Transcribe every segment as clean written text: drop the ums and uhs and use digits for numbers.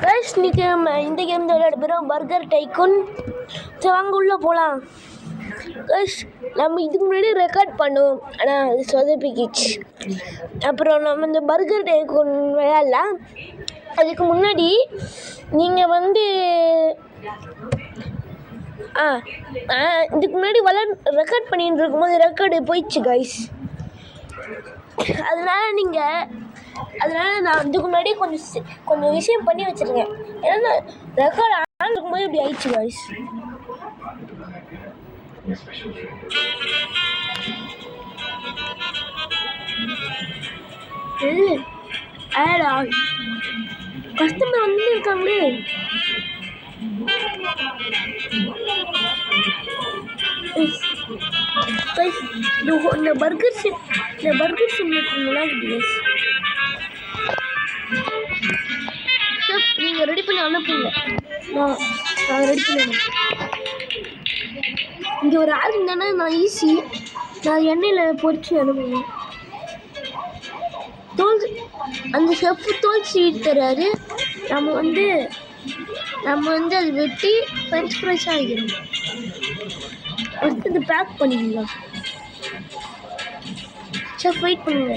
Guys இன்னைக்கு நம்ம இந்த கேம் தான் விளையாட போகிறோம், பர்கர் டைக்கூன். சரி வாங்க உள்ளே போகலாம். கைஸ் நம்ம இதுக்கு முன்னாடி ரெக்கார்ட் பண்ணுவோம், ஆனால் அது சொதப்பிக்கிச்சு. அப்புறம் நம்ம இந்த பர்கர் டைக்கூன் விளையாடலாம். அதுக்கு முன்னாடி நீங்கள் இதுக்கு முன்னாடி ரெக்கார்ட் பண்ணிட்டு இருக்கும்போது ரெக்கார்டு போயிடுச்சு கைஸ். அதனால நான் இதுக்கு முன்னாடி கொஞ்சம் விஷயம் பண்ணி வச்சுருக்கேன். ஏன்னா ரெக்கார்ட் ஆன் இருக்கும்போது இப்படி ஆயிடுச்சு கைஸ். கஸ்டமர் வந்து இருக்காங்களே. இந்த பர்கர் இருக்குங்களா நீங்கள் ரெடி பண்ணி அனுப்புங்க. நான் ரெடி பண்ண இங்கே ஒரு ஆள் இருந்தானே நான் ஈஸி. நான் எண்ணெயில் பொறிச்சு அனுப்புவேன். அந்த ஷெஃப்பு தோல் சீட் தராரு. நம்ம அது வெட்டி ஃப்ரெஞ்ச் ஃப்ரைஸாக ஆகிடும். ஃபஸ்ட்டு இது பேக் பண்ணிக்கலாம். ஷெஃப் வெயிட் பண்ணுங்க.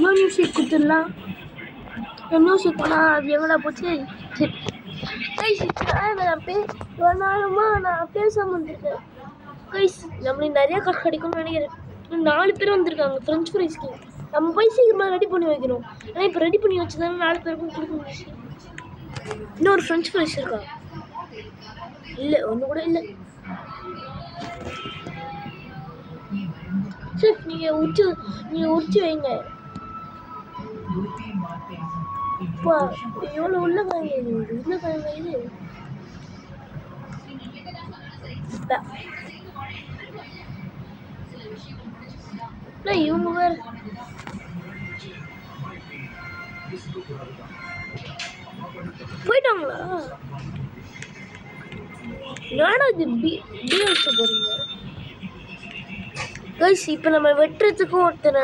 மியூசிக் கொடுத்துடலாம். மியூசிக் போனால் அது எங்கடா போச்சு? நான் பேசாமல் வந்துருக்கேன் கைஸ். நம்மளுக்கு நிறைய காசு கிடைக்கும்னு நினைக்கிறேன். 4 பேர் வந்திருக்காங்க ஃப்ரெஞ்ச் ஃப்ரைஸ்க்கு. நம்ம போய் சீக்கிரமாக ரெடி பண்ணி வைக்கணும். ஆனால் இப்போ ரெடி பண்ணி வச்சுதானே 4 பேருக்கும் கொடுக்க முடிச்சு. இன்னொரு ஃப்ரெஞ்ச் ஃப்ரைஸ் இருக்கா? இல்லை, ஒன்று கூட இல்லை. செஃப் நீங்கள் உரிச்சு வைங்க. இப்போ எவ்வளோ உருளைக்கிழங்கு இது இவங்க வேறு போயிட்டாங்களா? நானும் அது வச்ச போறீங்க கைஸ். இப்போ நம்ம வெட்டுறதுக்கும் ஒருத்தனை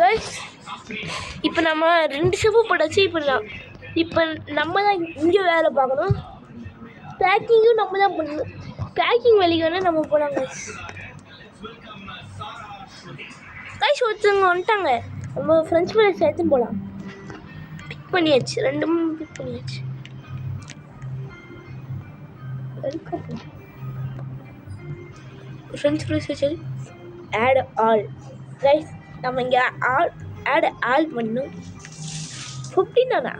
கைஸ். இப்போ நம்ம 2 ஷெஃப்பு போட்டாச்சு. இப்போ நம்ம தான் இங்கே வேலை பார்க்கணும். பேக்கிங்கும் நம்ம தான் பண்ணணும். பேக்கிங் வேலைக்கு வேணால் நம்ம போகலாம் கைஸ். கைஸ் ஒருத்தவங்க வந்துட்டாங்க. நம்ம ஃப்ரெஞ்ச் ஃப்ரைஸ் எடுத்துன்னு போகலாம். பிக் பண்ணியாச்சு, ரெண்டும் பிக் பண்ணியாச்சு. ஃப்ரெஞ்ச் ஃப்ரைஸ் வச்சு ஆட் ஆல் ரைஸ். நம்ம இங்கே ஆட் ஆல் பண்ணணும். 15 தானா?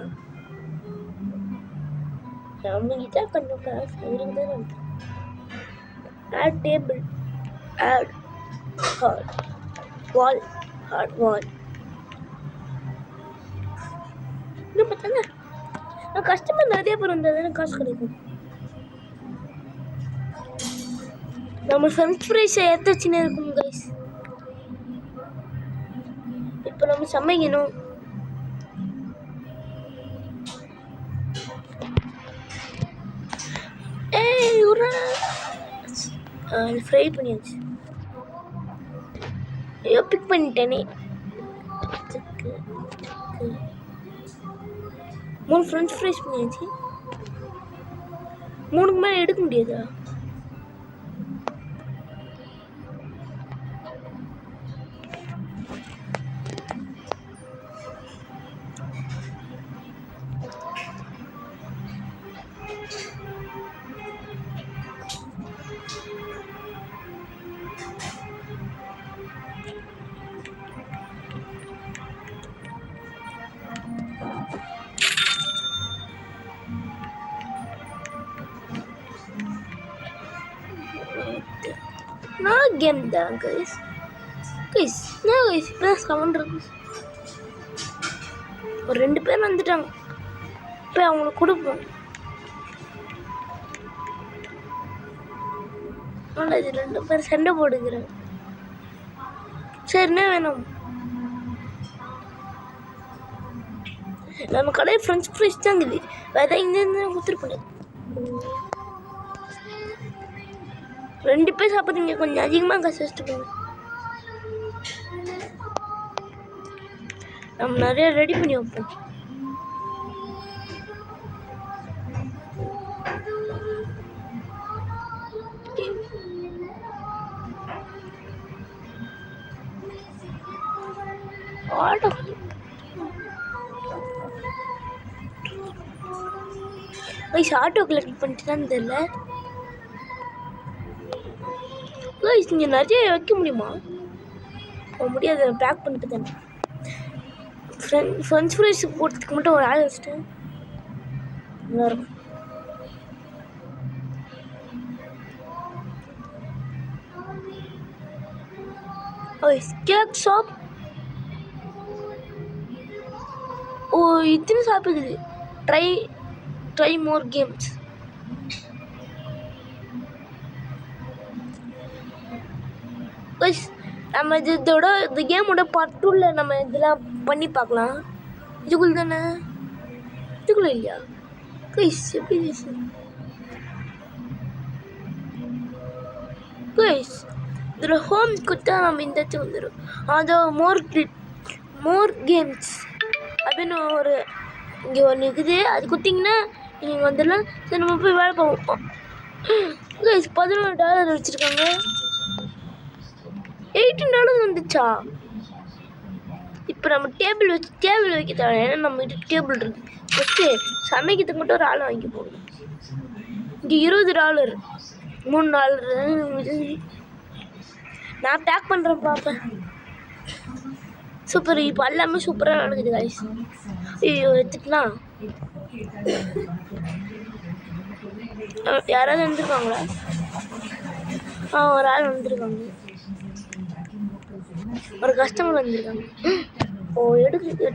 நம்மகிட்ட கொஞ்சம் காசு இருக்குதான். ஆட் டேபிள், ஆட் ஹார்ட் வால், ஹார்ட் வால். இன்னும் பார்த்தாங்க நான் கஸ்டமர் நிறைய பேர் வந்தால் தானே காசு கிடைக்கும். நம்ம ஃப்ரெஞ்ச் ஃப்ரைஸை எடுத்து வச்சுன்னு இருக்கும் கைஸ். இப்போ நம்ம சமைக்கணும். ஃப்ரை பண்ணியாச்சு. ஐயோ பிக் பண்ணிட்டேனே. 3 ஃப்ரெஞ்ச் ஃப்ரைஸ் பண்ணியாச்சு. 3க்கு மேலே எடுக்க முடியாதா? நான் கேம் தான் கைஸ். நான் கைஸ் இப்போ சவுண்ட் இருக்கு. ஒரு 2 பேர் வந்துட்டாங்க. இப்போ அவங்களுக்கு கொடுப்போம். ஆனால் இது 2 பேர் சண்டை போடுகிறாங்க. சரி என்ன வேணும்? நம்ம கடையில் ஃப்ரெஞ்ச் ஃப்ரைஸ் தான் இருக்குது. வேறு இங்கே கொடுத்துருப்பேன். 2 பேர் சாப்பிட்றீங்க, கொஞ்சம் அதிகமாக காசு வச்சுட்டு போங்க. நம்ம நிறைய ரெடி பண்ணி வைப்போம். ஆட்டோ கலெக்ட் பண்ணிட்டு தான் தெரியல. இங்கே நிறைய வைக்க முடியுமா? முடியாது, பேக் பண்ணிட்டு தானே. ஃப்ரெஞ்ச் ஃப்ரைஸ் போட்டதுக்கு மட்டும் ஒரு ஆள் வச்சுட்டேன். நல்லாயிருக்கும். Cake shop. ஓ இத்தனை சாப்பிடுது. Try more games. நம்ம இதோட இந்த கேமோட பார்ட் 2ல நம்ம இதெல்லாம் பண்ணி பார்க்கலாம். இதுக்குள்ள தானே? இதுக்குள்ள இல்லையா கைஸ்? எப்படி கைஸ் இதில் ஹோம் கொடுத்தா நம்ம இந்த இடத்துக்கு வந்துடும். அதோ மோர் கேம்ஸ் அப்படின்னு ஒரு இங்கே ஒன்று இருக்குது. அது கொடுத்தீங்கன்னா நீங்கள் வந்துடலாம். சரி நம்ம போய் வேலை பார்ப்போம். கைஸ் $11 வச்சுருக்காங்க. $18 வந்துச்சா? இப்போ நம்ம டேபிள் வைக்க தேவை. ஏன்னா நம்ம கிட்ட டேபிள் இருக்கு. ஃபஸ்ட்டு சமைக்கிறதுக்கு மட்டும் ஒரு ஆள் வாங்கி போடணும். இங்கே $20, $3. நான் பேக் பண்ணுறேன் பார்ப்பேன். சூப்பர். இப்போ எல்லாமே சூப்பராக நடக்குது கைஸ். ஐயோ எடுத்துட்டுனா யாராவது வந்துருக்காங்களா? ஒரு ஆள் வந்துருக்காங்க. ஒரு கஸ்டமர் வந்திருக்காங்க. எடுத்து